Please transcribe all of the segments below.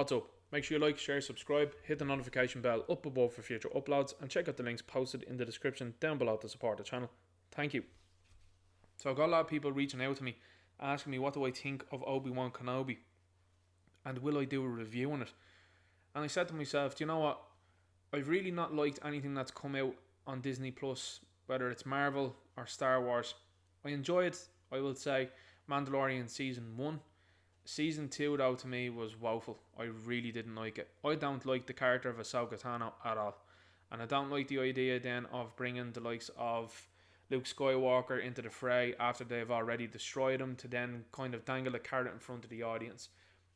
What's up? Make sure you like, share, subscribe, hit the notification bell up above for future uploads, and check out the links posted in the description down below to support the channel. Thank you. So I've got a lot of people reaching out to me, asking me what do I think of Obi Wan Kenobi, and will I do a review on it? And I said to myself, do you know what? I've really not liked anything that's come out on Disney Plus, whether it's Marvel or Star Wars. I enjoyed, I will say, Mandalorian Season 1. Season 2, though, to me was woeful. I really didn't like it. I don't like the character of Ahsoka Tano at all. And I don't like the idea then of bringing the likes of Luke Skywalker into the fray after they've already destroyed him, to then kind of dangle a carrot in front of the audience.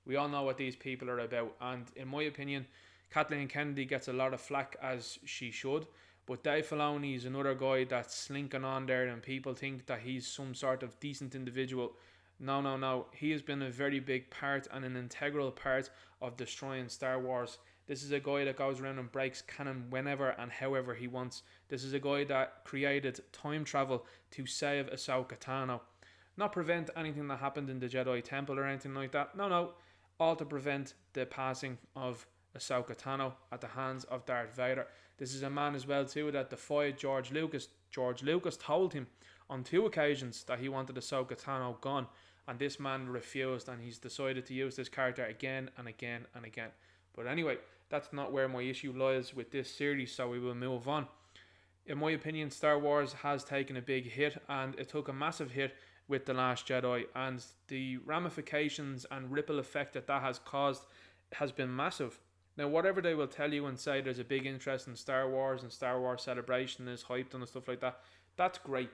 We all know what these people are about, and in my opinion, Kathleen Kennedy gets a lot of flack, as she should, but Dave Filoni is another guy that's slinking on there, and people think that he's some sort of decent individual. No. He has been a very big part and an integral part of destroying Star Wars. This is a guy that goes around and breaks canon whenever and however he wants. This is a guy that created time travel to save Ahsoka Tano. Not prevent anything that happened in the Jedi Temple or anything like that. No. All to prevent the passing of Ahsoka Tano at the hands of Darth Vader. This is a man as well too that defied George Lucas. George Lucas told him on 2 occasions that he wanted Ahsoka Tano gone, and this man refused, and he's decided to use this character again and again and again. But anyway, that's not where my issue lies with this series, so we will move on. In my opinion, Star Wars has taken a big hit, and it took a massive hit with The Last Jedi, and the ramifications and ripple effect that has caused has been massive. Now, whatever they will tell you and say there's a big interest in Star Wars and Star Wars Celebration is hyped and stuff like that, that's great.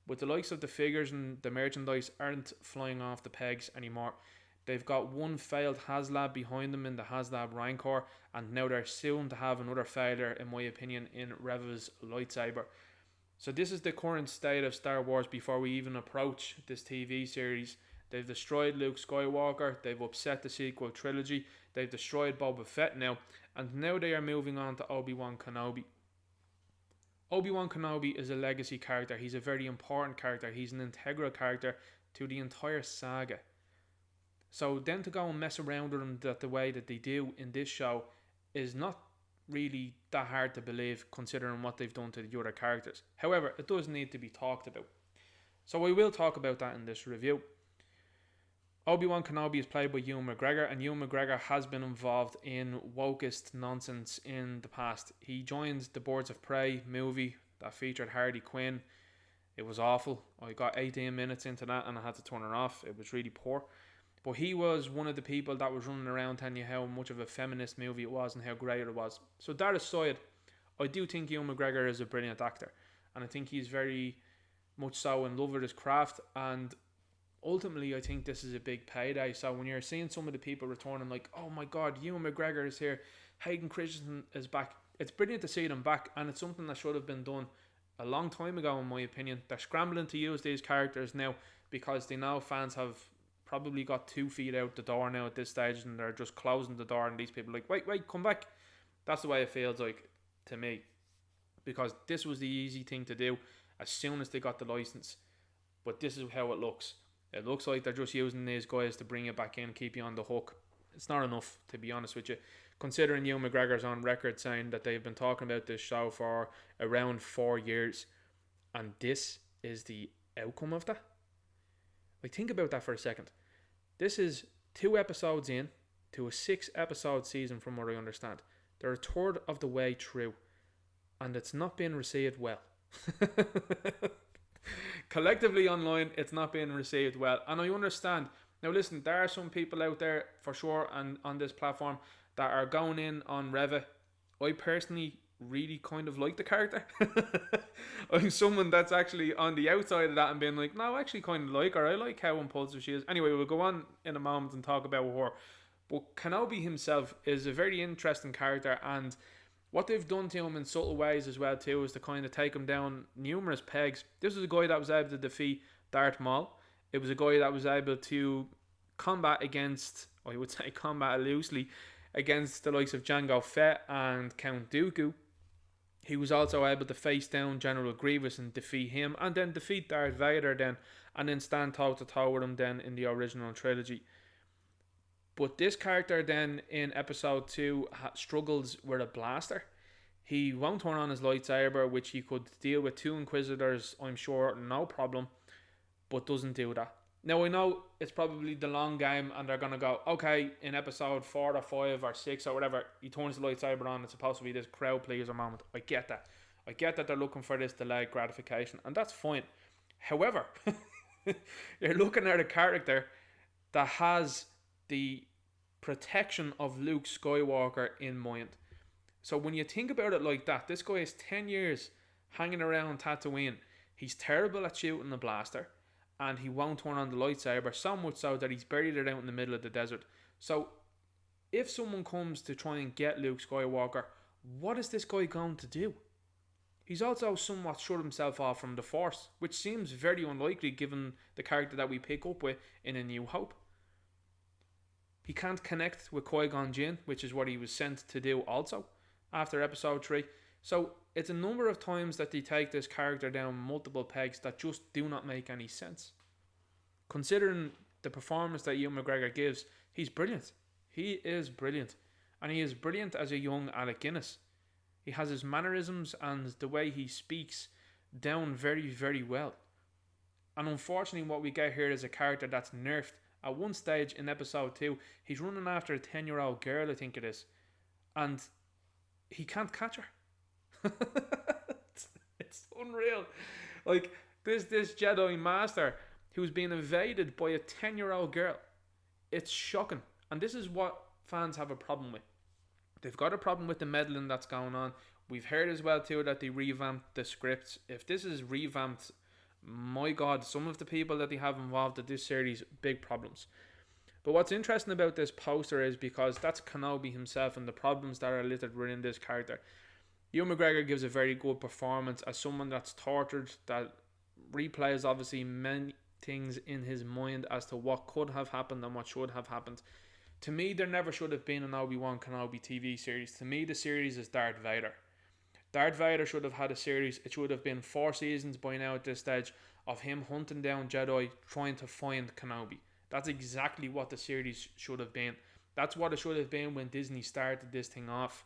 But the likes of the figures and the merchandise aren't flying off the pegs anymore. They've got one failed HasLab behind them in the HasLab Rancor, and now they're soon to have another failure, in my opinion, in Reva's lightsaber. So this is the current state of Star Wars before we even approach this TV series. They've destroyed Luke Skywalker, they've upset the sequel trilogy, they've destroyed Boba Fett now, and now they are moving on to Obi Wan Kenobi. Obi Wan Kenobi is a legacy character, he's a very important character, he's an integral character to the entire saga. So then to go and mess around with him the way that they do in this show is not really that hard to believe, considering what they've done to the other characters. However, it does need to be talked about. So I will talk about that in this review. Obi-Wan Kenobi is played by Ewan McGregor, and Ewan McGregor has been involved in wokest nonsense in the past. He joined the Birds of Prey movie that featured Harley Quinn. It was awful. I got 18 minutes into that and I had to turn it off. It was really poor. But he was one of the people that was running around telling you how much of a feminist movie it was and how great it was. So that aside, I do think Ewan McGregor is a brilliant actor, and I think he's very much so in love with his craft, and ultimately I think this is a big payday. So when you're seeing some of the people returning like, oh my god, Ewan McGregor is here, Hayden Christensen is back, it's brilliant to see them back, and it's something that should have been done a long time ago in my opinion. They're scrambling to use these characters now because they know fans have probably got 2 feet out the door now at this stage, and they're just closing the door, and these people are like, wait, come back. That's the way it feels like to me, because this was the easy thing to do as soon as they got the license. But this is how it looks. It looks like they're just using these guys to bring it back in, keep you on the hook. It's not enough, to be honest with you, considering Ewan McGregor's on record saying that they've been talking about this show for around 4 years, and this is the outcome of that. Like, think about that for a second. This is 2 episodes in to a 6-episode season, from what I understand. They're a third of the way through, and it's not being received well. Collectively online, it's not being received well, and I understand. Now listen, there are some people out there for sure, and on this platform, that are going in on Reva. I personally really kind of like the character. I'm someone that's actually on the outside of that and being like, no, I actually kind of like her. I like how impulsive she is. Anyway, we'll go on in a moment and talk about her. But Kenobi himself is a very interesting character, and what they've done to him in subtle ways as well too is to kind of take him down numerous pegs. This was a guy that was able to defeat Darth Maul. It was a guy that was able to combat against, I would say combat loosely, against the likes of Jango Fett and Count Dooku. He was also able to face down General Grievous and defeat him, and then defeat Darth Vader then, and then stand toe to toe with him then in the original trilogy. But this character then in episode 2 struggles with a blaster. He won't turn on his lightsaber, which he could deal with 2 Inquisitors, I'm sure, no problem, but doesn't do that. Now, I know it's probably the long game, and they're going to go, okay, in episode 4 or 5 or 6 or whatever, he turns the lightsaber on, it's supposed to be this crowd pleaser moment. I get that. I get that they're looking for this delayed gratification, and that's fine. However, you're looking at a character that has the protection of Luke Skywalker in mind. So when you think about it like that, this guy is 10 years hanging around Tatooine. He's terrible at shooting a blaster, and he won't turn on the lightsaber, so much so that he's buried it out in the middle of the desert. So if someone comes to try and get Luke Skywalker, what is this guy going to do? He's also somewhat shut himself off from the Force, which seems very unlikely given the character that we pick up with in A New Hope. He can't connect with Qui-Gon Jinn, which is what he was sent to do also after episode 3. So it's a number of times that they take this character down multiple pegs that just do not make any sense. Considering the performance that Ewan McGregor gives, he's brilliant. He is brilliant. And he is brilliant as a young Alec Guinness. He has his mannerisms and the way he speaks down very, very well. And unfortunately what we get here is a character that's nerfed. At one stage in episode 2, he's running after a 10-year-old girl, I think it is. And he can't catch her. It's unreal. Like, this Jedi Master who's being invaded by a 10-year-old girl. It's shocking. And this is what fans have a problem with. They've got a problem with the meddling that's going on. We've heard as well too that they revamped the scripts. If this is revamped, my God, some of the people that they have involved in this series, big problems. But what's interesting about this poster is because that's Kenobi himself and the problems that are littered within this character. Ewan McGregor gives a very good performance as someone that's tortured, that replays obviously many things in his mind as to what could have happened and what should have happened. To me, there never should have been an Obi Wan Kenobi TV series. To me, the series is Darth Vader. Darth Vader should have had a series. It should have been 4 seasons by now at this stage of him hunting down Jedi, trying to find Kenobi. That's exactly what the series should have been. That's what it should have been when Disney started this thing off.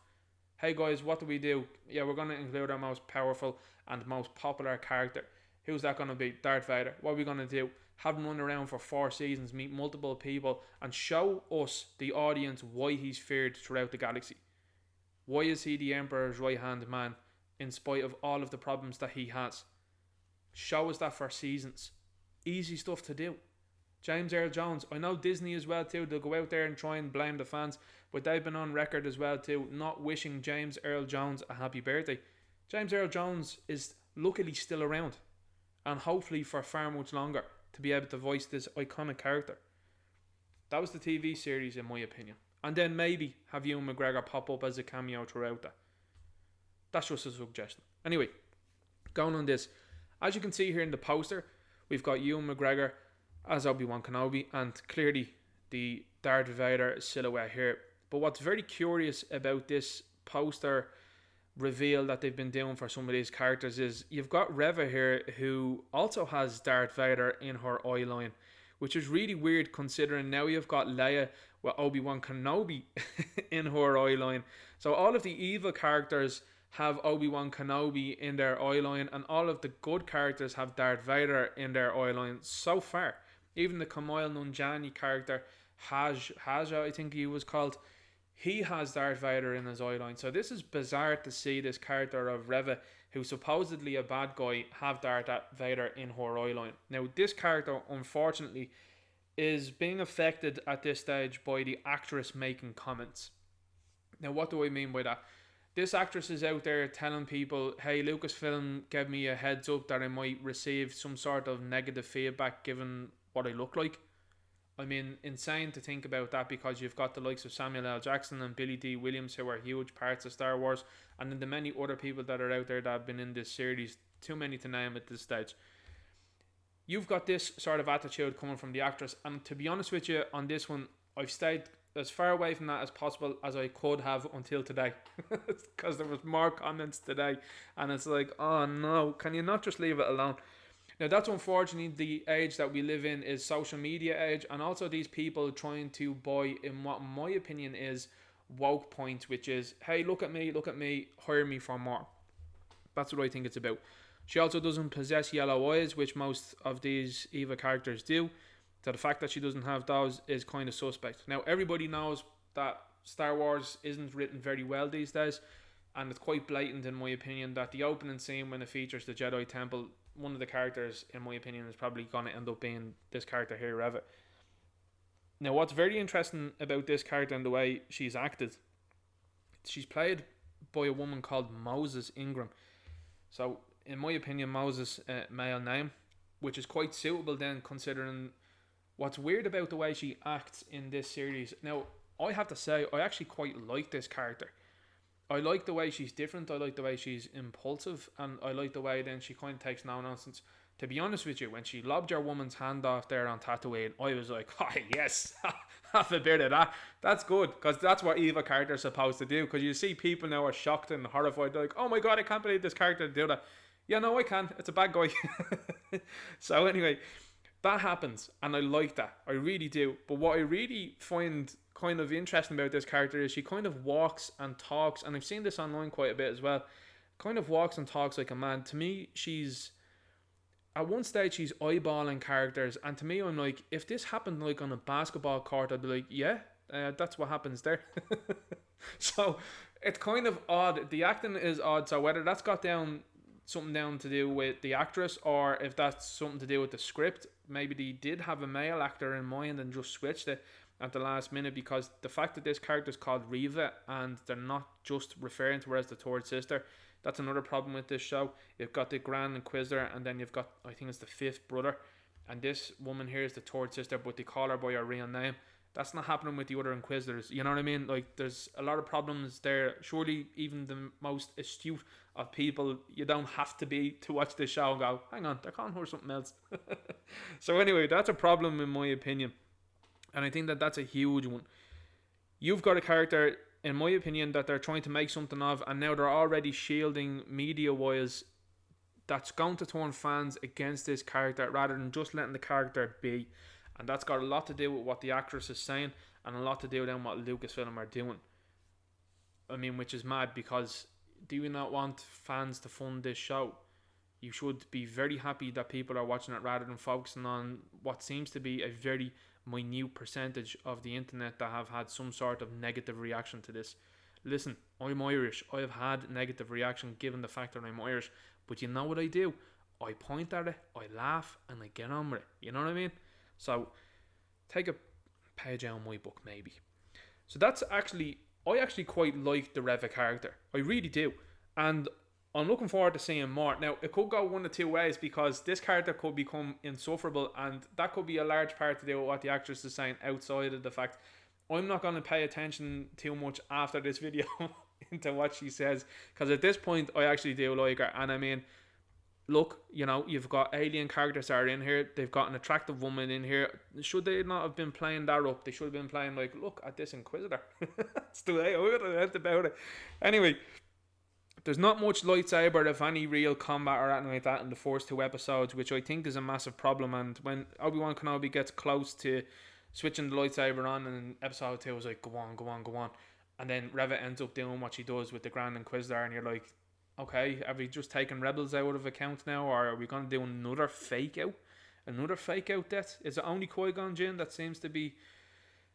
Hey guys, what do we do? Yeah, we're going to include our most powerful and most popular character. Who's that going to be? Darth Vader. What are we going to do? Have him run around for 4 seasons, meet multiple people, and show us, the audience, why he's feared throughout the galaxy. Why is he the Emperor's right-hand man, in spite of all of the problems that he has? Show us that for seasons. Easy stuff to do. James Earl Jones, I know Disney as well too, they'll go out there and try and blame the fans, but they've been on record as well too, not wishing James Earl Jones a happy birthday. James Earl Jones is luckily still around, and hopefully for far much longer, to be able to voice this iconic character. That was the TV series in my opinion. And then maybe have Ewan McGregor pop up as a cameo throughout that. That's just a suggestion. Anyway, going on this. As you can see here in the poster, we've got Ewan McGregor as Obi Wan Kenobi and clearly the Darth Vader silhouette here. But what's very curious about this poster reveal that they've been doing for some of these characters is you've got Reva here who also has Darth Vader in her eye line, which is really weird considering now you've got Leia with Obi Wan Kenobi in her eye line. So all of the evil characters have Obi Wan Kenobi in their eye line, and all of the good characters have Darth Vader in their eye line so far. Even the Kumail Nanjiani character, Haja I think he was called, he has Darth Vader in his eye line. So this is bizarre to see this character of Reva, who's supposedly a bad guy, have Darth Vader in her eye line. Now this character, unfortunately, is being affected at this stage by the actress making comments. Now what do I mean by that? This actress is out there telling people, hey, Lucasfilm gave me a heads up that I might receive some sort of negative feedback given what I look like. I mean, insane to think about that, because you've got the likes of Samuel L. Jackson and Billy D. Williams, who are huge parts of Star Wars, and then the many other people that are out there that have been in this series, too many to name at this stage. You've got this sort of attitude coming from the actress, and to be honest with you, on this one, I've stayed as far away from that as possible as I could have until today, because there was more comments today, and it's like, oh no, can you not just leave it alone? Now that's unfortunately the age that we live in, is social media age, and also these people trying to buy in what in my opinion is woke points, which is, hey, look at me, hire me for more. That's what I think it's about. She also doesn't possess yellow eyes, which most of these Eva characters do. So the fact that she doesn't have those is kind of suspect. Now everybody knows that Star Wars isn't written very well these days, and it's quite blatant in my opinion that the opening scene, when it features the Jedi Temple, one of the characters in my opinion is probably going to end up being this character here, Reva. Now what's very interesting about this character and the way she's acted, she's played by a woman called Moses Ingram. So in my opinion, Moses, male name, which is quite suitable then, considering what's weird about the way she acts in this series. Now I have to say, I actually quite like this character. I like the way she's different, I like the way she's impulsive, and I like the way then she kind of takes no nonsense. To be honest with you, when she lobbed your woman's hand off there on Tatooine, I was like, oh yes, have a bit of that. That's good, because that's what Eva character's supposed to do. Because you see people now are shocked and horrified. They're like, oh my god, I can't believe this character did that. Yeah, no, I can. It's a bad guy. So anyway, that happens, and I like that. I really do. But what I really find kind of interesting about this character is she kind of walks and talks, and I've seen this online quite a bit as well, kind of walks and talks like a man. To me, she's, at one stage she's eyeballing characters, and to me I'm like, if this happened like on a basketball court, I'd be like, yeah, that's what happens there. So it's kind of odd. The acting is odd, so whether that's got something down to do with the actress, or if that's something to do with the script, maybe they did have a male actor in mind and just switched it at the last minute, because the fact that this character is called Reva and they're not just referring to her as the third sister, that's another problem with this show. You've got the Grand Inquisitor, and then you've got, I think it's the fifth brother, and this woman here is the third sister, but they call her by her real name. That's not happening with the other Inquisitors, you know what I mean? Like, there's a lot of problems there. Surely even the most astute of people, you don't have to be to watch this show and go, hang on, they're calling her something else. So anyway, that's a problem in my opinion, and I think that that's a huge one. You've got a character, in my opinion, that they're trying to make something of, and now they're already shielding media-wise, that's going to turn fans against this character rather than just letting the character be. And that's got a lot to do with what the actress is saying, and a lot to do with what Lucasfilm are doing. I mean, which is mad, because do you not want fans to fund this show? You should be very happy that people are watching it rather than focusing on what seems to be a very minute percentage of the internet that have had some sort of negative reaction to this. Listen, I'm Irish. I have had negative reaction given the fact that I'm Irish. But you know what I do? I point at it, I laugh, and I get on with it. You know what I mean? So, take a page out of my book, maybe. So that's actually, I actually quite like the Reva character. I really do. And I'm looking forward to seeing more. Now, it could go one of two ways, because this character could become insufferable, and that could be a large part to do with what the actress is saying outside of the fact. I'm not going to pay attention too much after this video into what she says, because at this point, I actually do like her. And I mean, look, you know, you've got alien characters that are in here. They've got an attractive woman in here. Should they not have been playing that up? They should have been playing like, look at this Inquisitor. That's the way I would have thought about it. Anyway, there's not much lightsaber, if any, real combat or anything like that in the first two episodes, which I think is a massive problem. And when Obi Wan Kenobi gets close to switching the lightsaber on in episode 2, I was like, go on. And then Reva ends up doing what she does with the Grand Inquisitor, and you're like, okay, are we just taking Rebels out of account now, or are we going to do another fake out death? Is it only Qui-Gon Jinn that seems to be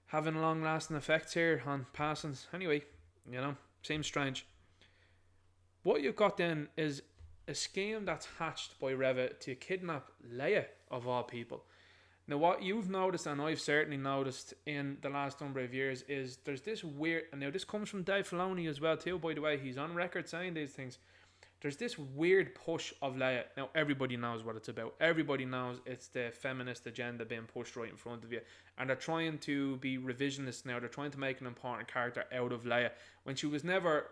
having long lasting effects here on passings? Anyway, you know, seems strange. What you've got then is a scheme that's hatched by Reva to kidnap Leia, of all people. Now, what you've noticed, and I've certainly noticed in the last number of years, is there's this weird, and now this comes from Dave Filoni as well too, by the way, he's on record saying these things. There's this weird push of Leia. Now, everybody knows what it's about. Everybody knows it's the feminist agenda being pushed right in front of you. And they're trying to be revisionist now. They're trying to make an important character out of Leia, when she was never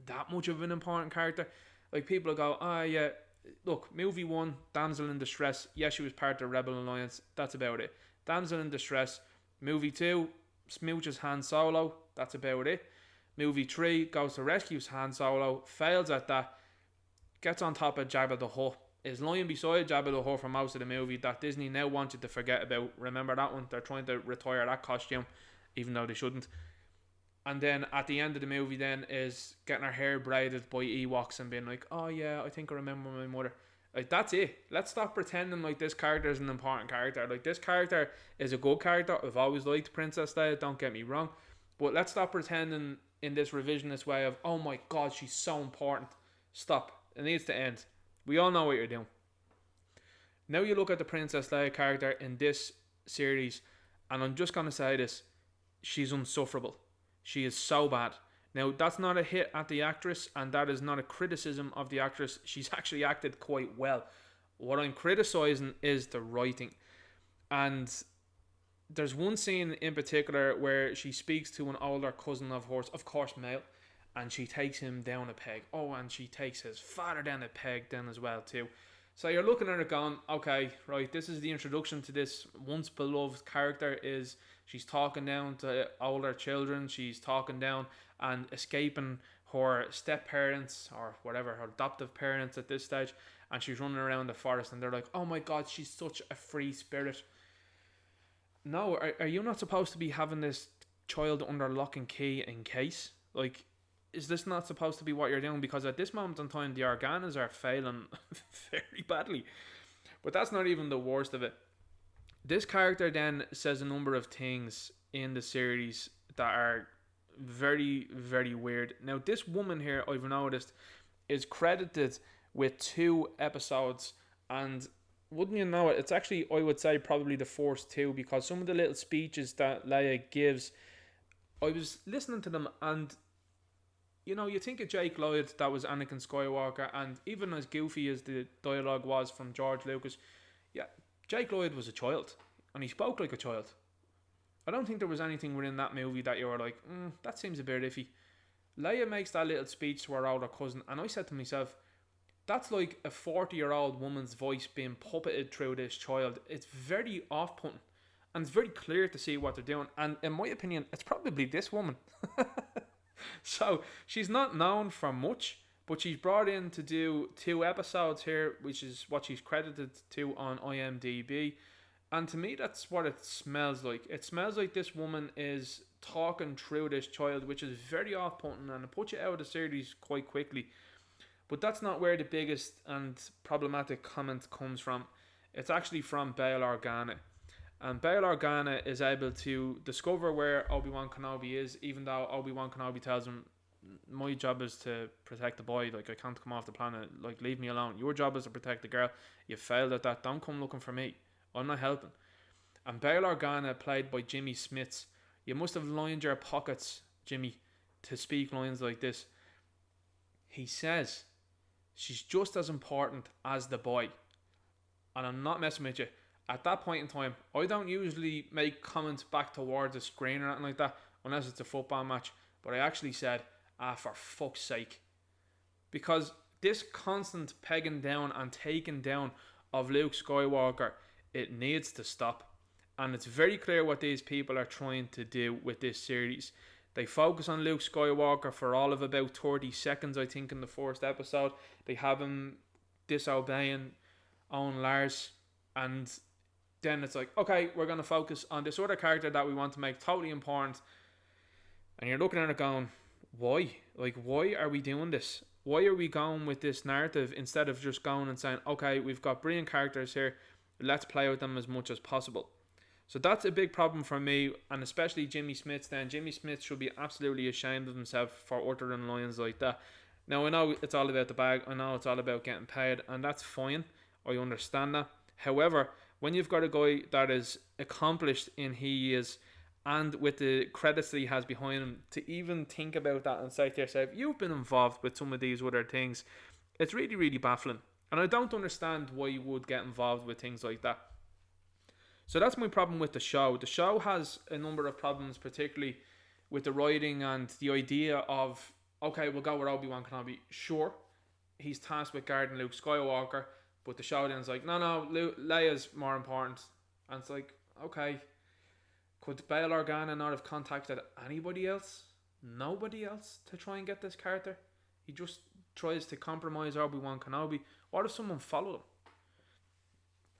that much of an important character. Like, people go, yeah, look, movie 1, damsel in distress. Yes, she was part of the Rebel Alliance. That's about it. Damsel in distress. Movie 2, smooches Han Solo. That's about it. Movie 3, goes to rescue Han Solo. Fails at that. Gets on top of Jabba the Hutt. is lying beside Jabba the Hutt for most of the movie that Disney now wants you to forget about. Remember that one? They're trying to retire that costume, even though they shouldn't. And then at the end of the movie then is getting her hair braided by Ewoks and being like, oh yeah, I think I remember my mother. Like, that's it. Let's stop pretending like this character is an important character. Like, this character is a good character. I've always liked Princess Leia, don't get me wrong. But let's stop pretending in this revisionist way of, oh my god, she's so important. Stop. It needs to end. We all know what you're doing. Now you look at the Princess Leia character in this series, and I'm just going to say this. She's insufferable. She is so bad. Now, that's not a hit at the actress, and that is not a criticism of the actress. She's actually acted quite well. What I'm criticising is the writing. And there's one scene in particular where she speaks to an older cousin of hers, of course male, and she takes him down a peg. Oh, and she takes his father down a peg then as well too. So you're looking at it going, okay, right, this is the introduction to this once beloved character. Is she's talking down to older children, she's talking down and escaping her step parents or whatever, her adoptive parents at this stage, and she's running around the forest and they're like, oh my god, she's such a free spirit. No, are you not supposed to be having this child under lock and key in case? Like, is this not supposed to be what you're doing? Because at this moment in time, the Organas are failing very badly. But that's not even the worst of it. This character then says a number of things in the series that are very, very weird. Now, this woman here, I've noticed, is credited with 2 episodes. And wouldn't you know it, it's actually, I would say, probably the first 2. Because some of the little speeches that Leia gives, I was listening to them and... You know, you think of Jake Lloyd, that was Anakin Skywalker, and even as goofy as the dialogue was from George Lucas, yeah, Jake Lloyd was a child, and he spoke like a child. I don't think there was anything within that movie that you were like, that seems a bit iffy. Leia makes that little speech to her older cousin, and I said to myself, that's like a 40-year-old woman's voice being puppeted through this child. It's very off-putting, and it's very clear to see what they're doing, and in my opinion, it's probably this woman. So she's not known for much, but she's brought in to do 2 episodes here, which is what she's credited to on IMDb. And to me, that's what it smells like. It smells like this woman is talking through this child, which is very off-putting, and it puts you out of the series quite quickly. But that's not where the biggest and problematic comment comes from. It's actually from Bail Organa. And Bail Organa is able to discover where Obi Wan Kenobi is, even though Obi Wan Kenobi tells him, my job is to protect the boy, like I can't come off the planet, like leave me alone. Your job is to protect the girl. You failed at that, don't come looking for me. I'm not helping. And Bail Organa, played by Jimmy Smits, you must have lined your pockets, Jimmy, to speak lines like this. He says, she's just as important as the boy. And I'm not messing with you. At that point in time, I don't usually make comments back towards the screen or anything like that, unless it's a football match. But I actually said, for fuck's sake. Because this constant pegging down and taking down of Luke Skywalker, it needs to stop. And it's very clear what these people are trying to do with this series. They focus on Luke Skywalker for all of about 30 seconds, I think, in the first episode. They have him disobeying Owen Lars, and then it's like, okay, we're going to focus on this other character that we want to make totally important. And you're looking at it going, why? Like, why are we doing this? Why are we going with this narrative instead of just going and saying, okay, we've got brilliant characters here, let's play with them as much as possible. So that's a big problem for me, and especially Jimmy Smits then. Jimmy Smits should be absolutely ashamed of himself for uttering lines like that. Now, I know it's all about the bag, I know it's all about getting paid, and that's fine, I understand that. However, when you've got a guy that is accomplished in he is, and with the credits that he has behind him, to even think about that and say to yourself, you've been involved with some of these other things, it's really, really baffling. And I don't understand why you would get involved with things like that. So that's my problem with the show. The show has a number of problems, particularly with the writing and the idea of, okay, we'll go with Obi Wan Kenobi. Sure, he's tasked with guarding Luke Skywalker, but the show then's like, no, Leia's more important. And it's like, okay, could Bail Organa not have contacted anybody else? Nobody else to try and get this character? He just tries to compromise Obi Wan Kenobi. What if someone followed him?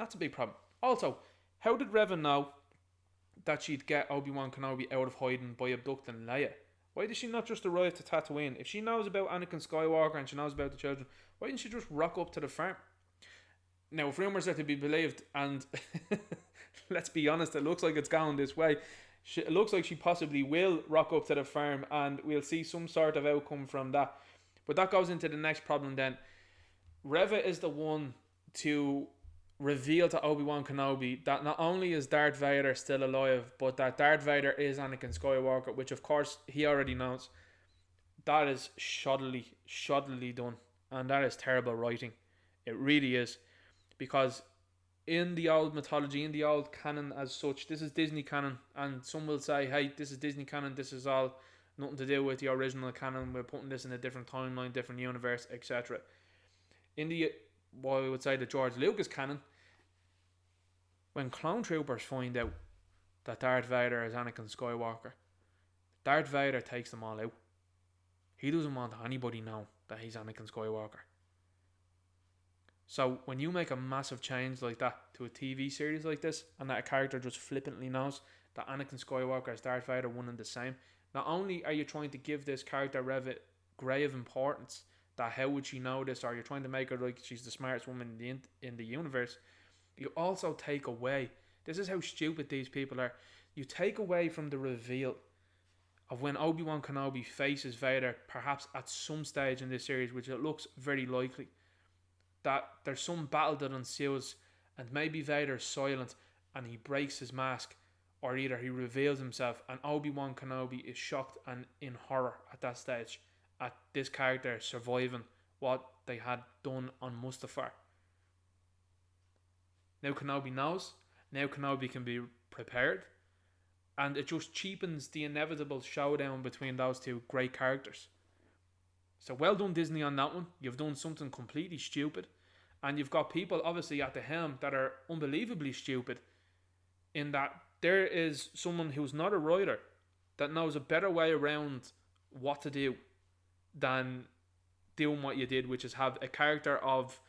That's a big problem. Also, how did Reva know that she'd get Obi Wan Kenobi out of Hayden by abducting Leia? Why did she not just arrive to Tatooine? If she knows about Anakin Skywalker and she knows about the children, why didn't she just rock up to the farm? Now, if rumours are to be believed, and let's be honest, it looks like it's going this way. It looks like she possibly will rock up to the farm, and we'll see some sort of outcome from that. But that goes into the next problem then. Reva is the one to reveal to Obi-Wan Kenobi that not only is Darth Vader still alive, but that Darth Vader is Anakin Skywalker, which of course he already knows. That is shoddily done, and that is terrible writing. It really is, because in the old mythology, in the old canon as such, this is Disney canon, and some will say, hey, this is Disney canon, this is all nothing to do with the original canon, we're putting this in a different timeline, different universe, etc. In the, what I would say, the George Lucas canon, when clone troopers find out that Darth Vader is Anakin Skywalker, Darth Vader takes them all out. He doesn't want anybody know that he's Anakin Skywalker. So when you make a massive change like that to a TV series like this, and that a character just flippantly knows that Anakin Skywalker is Darth Vader, one and the same, not only are you trying to give this character Reva grave importance, that how would she know this, or you're trying to make her like she's the smartest woman in the universe, you also take away, this is how stupid these people are, you take away from the reveal of when Obi-Wan Kenobi faces Vader, perhaps at some stage in this series, which it looks very likely, that there's some battle that ensues, and maybe Vader's silent and he breaks his mask, or either he reveals himself, and Obi-Wan Kenobi is shocked and in horror at that stage at this character surviving what they had done on Mustafar. Now Kenobi knows, now Kenobi can be prepared, and it just cheapens the inevitable showdown between those two great characters. So well done, Disney, on that one. You've done something completely stupid, and you've got people obviously at the helm that are unbelievably stupid, in that there is someone who's not a writer that knows a better way around what to do than doing what you did, which is have a character of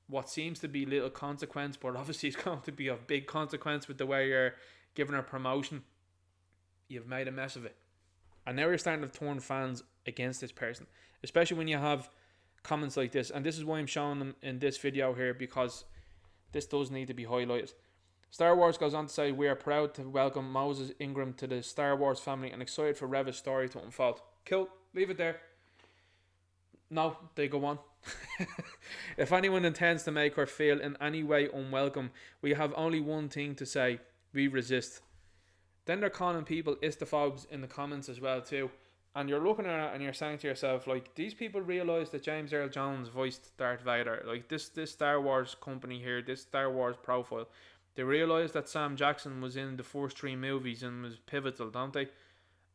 what seems to be little consequence, but obviously it's going to be of big consequence with the way you're giving her promotion. You've made a mess of it. And now you're starting to turn fans against this person, especially when you have comments like this. And this is why I'm showing them in this video here, because this does need to be highlighted. Star Wars goes on to say, we are proud to welcome Moses Ingram to the Star Wars family and excited for Reva's story to unfold. Cool, leave it there. No, they go on. If anyone intends to make her feel in any way unwelcome, we have only one thing to say: we resist. Then they're calling people istophobes in the comments as well too. And you're looking at it and you're saying to yourself, like, these people realise that James Earl Jones voiced Darth Vader. Like, this Star Wars company here, this Star Wars profile, they realise that Sam Jackson was in the first 3 movies and was pivotal, don't they?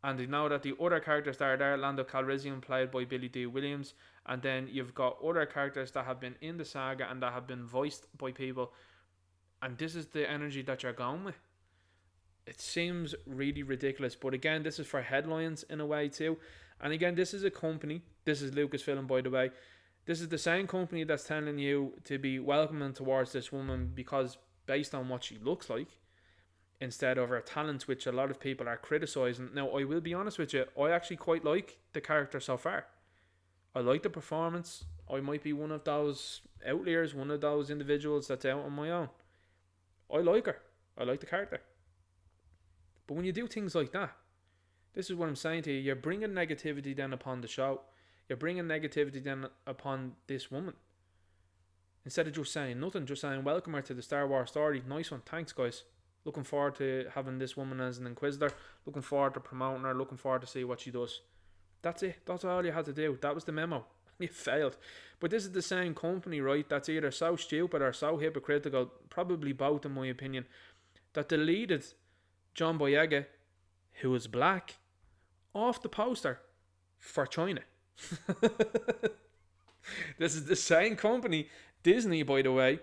And they know that the other characters that are there, Lando Calrissian, played by Billy D. Williams, and then you've got other characters that have been in the saga and that have been voiced by people, and this is the energy that you're going with. It seems really ridiculous, but again, this is for headlines in a way too. And again, this is a company, this is Lucasfilm, by the way, this is the same company that's telling you to be welcoming towards this woman because based on what she looks like, instead of her talents, which a lot of people are criticising. Now, I will be honest with you, I actually quite like the character so far. I like the performance. I might be one of those outliers, one of those individuals that's out on my own. I like her. I like the character. But when you do things like that, this is what I'm saying to you, you're bringing negativity then upon the show. You're bringing negativity then upon this woman. Instead of just saying nothing, just saying welcome her to the Star Wars story. Nice one, thanks guys. Looking forward to having this woman as an Inquisitor. Looking forward to promoting her. Looking forward to see what she does. That's it. That's all you had to do. That was the memo. You failed. But this is the same company, right, that's either so stupid or so hypocritical, probably both in my opinion, that deleted John Boyega, who is black, off the poster for China. This is the same company, Disney by the way,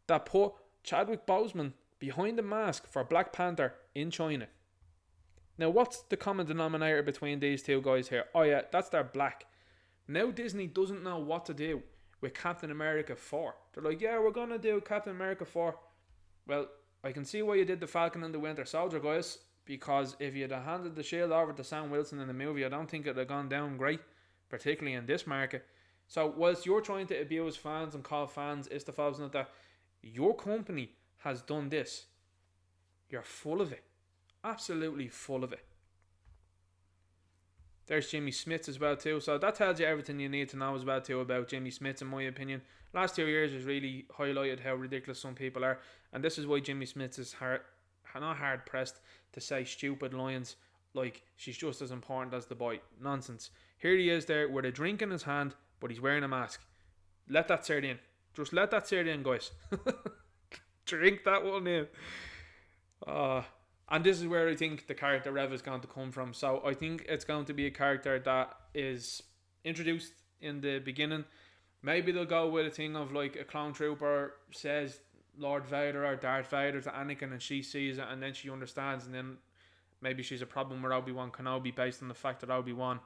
that put Chadwick Boseman behind the mask for Black Panther in China. Now what's the common denominator between these two guys here? Oh yeah, that's their black. Now Disney doesn't know what to do with Captain America 4. They're like, yeah, we're going to do Captain America 4. Well, I can see why you did the Falcon and the Winter Soldier, guys. Because if you'd have handed the shield over to Sam Wilson in the movie, I don't think it'd have gone down great, particularly in this market. So, whilst you're trying to abuse fans and call fans istaphobes and that, your company has done this. You're full of it. Absolutely full of it. There's Jimmy Smits as well too. So that tells you everything you need to know as well too about Jimmy Smits, in my opinion. Last 2 years has really highlighted how ridiculous some people are, and this is why Jimmy Smits is not hard pressed to say stupid lines like she's just as important as the boy. Nonsense. Here he is there with a drink in his hand, but he's wearing a mask. Let that sit in. Just let that sit in, guys. Drink that one in. And this is where I think the character Rev is going to come from. So I think it's going to be a character that is introduced in the beginning. Maybe they'll go with a thing of like a clone trooper says Lord Vader or Darth Vader to Anakin, and she sees it and then she understands, and then maybe she's a problem with Obi Wan Kenobi based on the fact that Obi Wan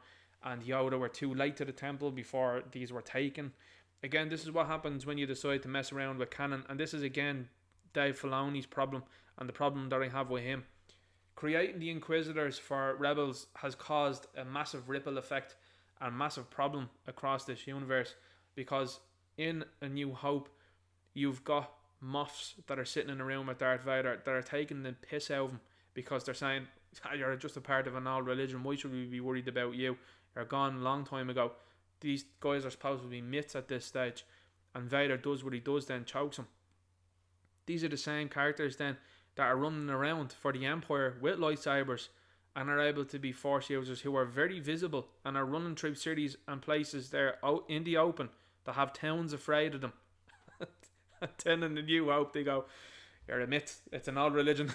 and Yoda were too late to the temple before these were taken. Again, this is what happens when you decide to mess around with canon, and this is again Dave Filoni's problem and the problem that I have with him. Creating the Inquisitors for Rebels has caused a massive ripple effect and massive problem across this universe, because in A New Hope you've got Moffs that are sitting in a room with Darth Vader that are taking the piss out of him because they're saying, you're just a part of an old religion, why should we be worried about you? You're gone a long time ago. These guys are supposed to be myths at this stage, and Vader does what he does, then chokes him. These are the same characters then that are running around for the Empire with lightsabers and are able to be Force users who are very visible and are running through cities and places there out in the open that have towns afraid of them. And then in The New Hope they go, you're a myth, it's an old religion.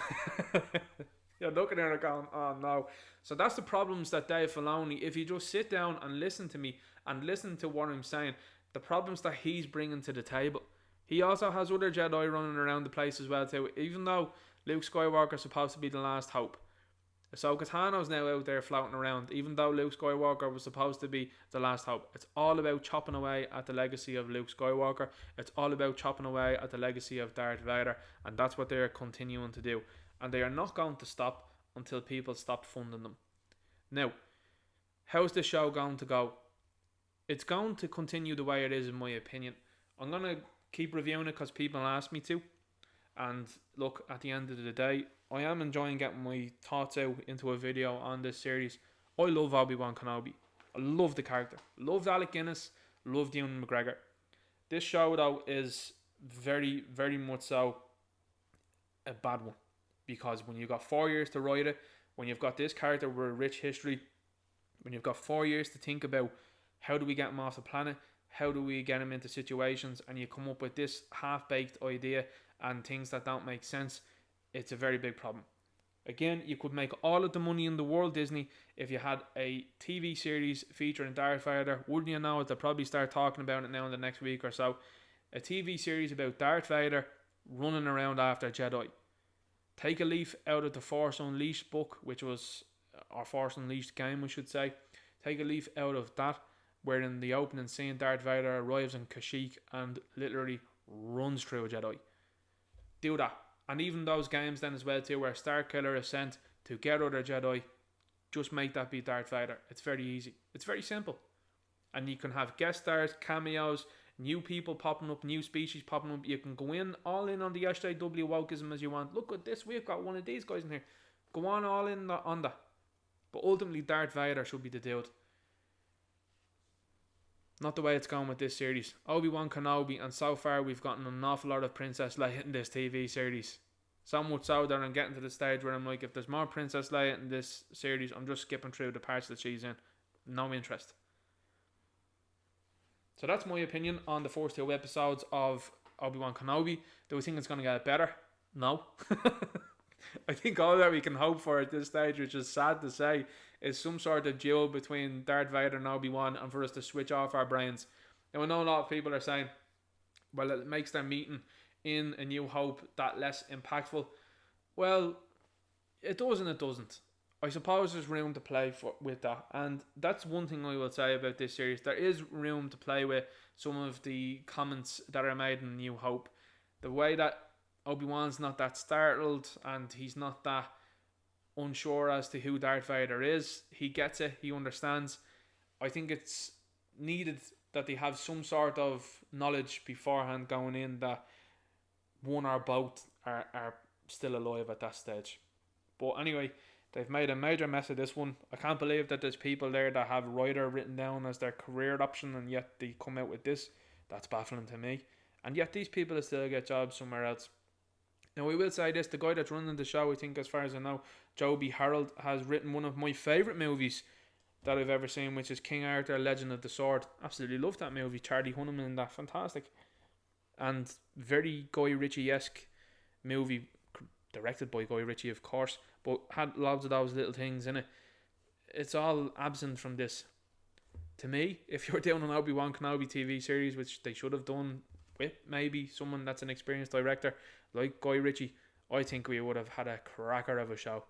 You're looking at it going, oh no. So that's the problems that Dave Filoni, if you just sit down and listen to me and listen to what I'm saying, the problems that he's bringing to the table. He also has other Jedi running around the place as well too. Even though Luke Skywalker is supposed to be the last hope, Ahsoka Tano's now out there floating around. Even though Luke Skywalker was supposed to be the last hope, it's all about chopping away at the legacy of Luke Skywalker. It's all about chopping away at the legacy of Darth Vader, and that's what they're continuing to do. And they are not going to stop until people stop funding them. Now, how's this show going to go? It's going to continue the way it is, in my opinion. I'm going to keep reviewing it because people ask me to. And look, at the end of the day, I am enjoying getting my thoughts out into a video on this series. I love Obi Wan Kenobi. I love the character. Loved Alec Guinness. Loved Ewan McGregor. This show, though, is very, very much so a bad one. Because when you've got 4 years to write it, when you've got this character with a rich history, when you've got 4 years to think about how do we get him off the planet, how do we get him into situations, and you come up with this half-baked idea and things that don't make sense, it's a very big problem. Again, you could make all of the money in the world, Disney, if you had a TV series featuring Darth Vader. Wouldn't you know it? They'll probably start talking about it now in the next week or so. A TV series about Darth Vader running around after Jedi. Take a leaf out of the Force Unleashed book, which was our Force Unleashed game, I should say. Take a leaf out of that, where in the opening scene Darth Vader arrives in Kashyyyk and literally runs through a Jedi. Do that. And even those games then as well too, where Starkiller is sent to get other Jedi, just make that be Darth Vader. It's very easy. It's very simple. And you can have guest stars, cameos, new people popping up, new species popping up. You can go in all in on the SJW wokeism as you want. Look at this, we've got one of these guys in here. Go on all in on that. But ultimately Darth Vader should be the dude. Not the way it's going with this series. Obi Wan Kenobi, and so far we've gotten an awful lot of Princess Leia in this TV series. So much so that I'm getting to the stage where I'm like, if there's more Princess Leia in this series, I'm just skipping through the parts that she's in. No interest. So that's my opinion on the first 2 episodes of Obi Wan Kenobi. Do we think it's going to get better? No. I think all that we can hope for at this stage, which is sad to say, is some sort of duel between Darth Vader and Obi-Wan, and for us to switch off our brains. Now, I know a lot of people are saying, well, it makes their meeting in A New Hope that less impactful. Well, it does and it doesn't. I suppose there's room to play with that, and that's one thing I will say about this series. There is room to play with some of the comments that are made in A New Hope. The way that Obi-Wan's not that startled, and he's not that unsure as to who Darth Vader is. He gets it. He understands. I think it's needed that they have some sort of knowledge beforehand going in that one or both are still alive at that stage. But anyway, they've made a major mess of this one. I can't believe that there's people there that have writer written down as their career option, and yet they come out with this. That's baffling to me. And yet these people still get jobs somewhere else. Now, we will say this, the guy that's running the show, I think as far as I know, Joby Harold, has written one of my favourite movies that I've ever seen, which is King Arthur, Legend of the Sword. Absolutely love that movie. Charlie Hunnam in that, fantastic. And very Guy Ritchie-esque movie, directed by Guy Ritchie, of course, but had lots of those little things in it. It's all absent from this. To me, if you're doing an Obi Wan Kenobi TV series, which they should have done with maybe someone that's an experienced director like Guy Ritchie, I think we would have had a cracker of a show.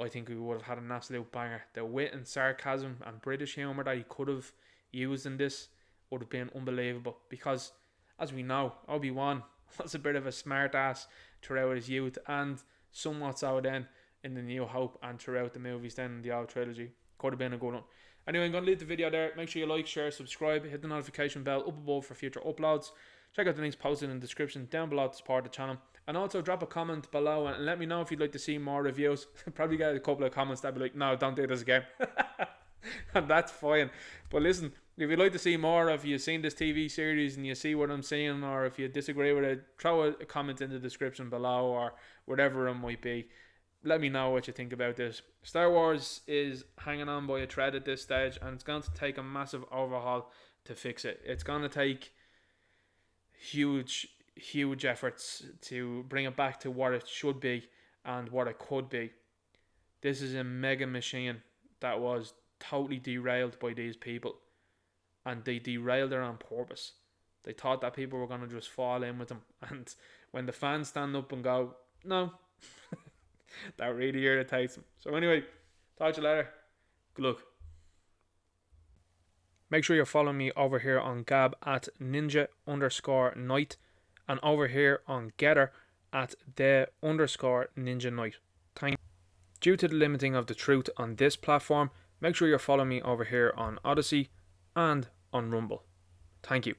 I think we would have had an absolute banger. The wit and sarcasm and British humour that he could have used in this would have been unbelievable, because as we know, Obi-Wan was a bit of a smart ass throughout his youth, and somewhat so then in the New Hope and throughout the movies then in the old trilogy. Could have been a good one. Anyway, I'm going to leave the video there. Make sure you like, share, subscribe, hit the notification bell up above for future uploads. Check out the links posted in the description down below to support the channel. And also drop a comment below and let me know if you'd like to see more reviews. Probably get a couple of comments that'd be like, no, don't do this again. And that's fine. But listen, if you'd like to see more, if you've seen this TV series and you see what I'm saying, or if you disagree with it, throw a comment in the description below or whatever it might be. Let me know what you think about this. Star Wars is hanging on by a thread at this stage, and it's going to take a massive overhaul to fix it. It's going to take huge efforts to bring it back to what it should be and what it could be. This is a mega machine that was totally derailed by these people, and they derailed it on purpose. They thought that people were going to just fall in with them, and when the fans stand up and go, no, that really irritates them. So anyway, talk to you later. Good luck. Make sure you're following me over here on Gab at ninja_night, and over here on Gettr at the_ninja night. Thank you. Due to the limiting of the truth on this platform, make sure you're following me over here on Odysee and on Rumble. Thank you.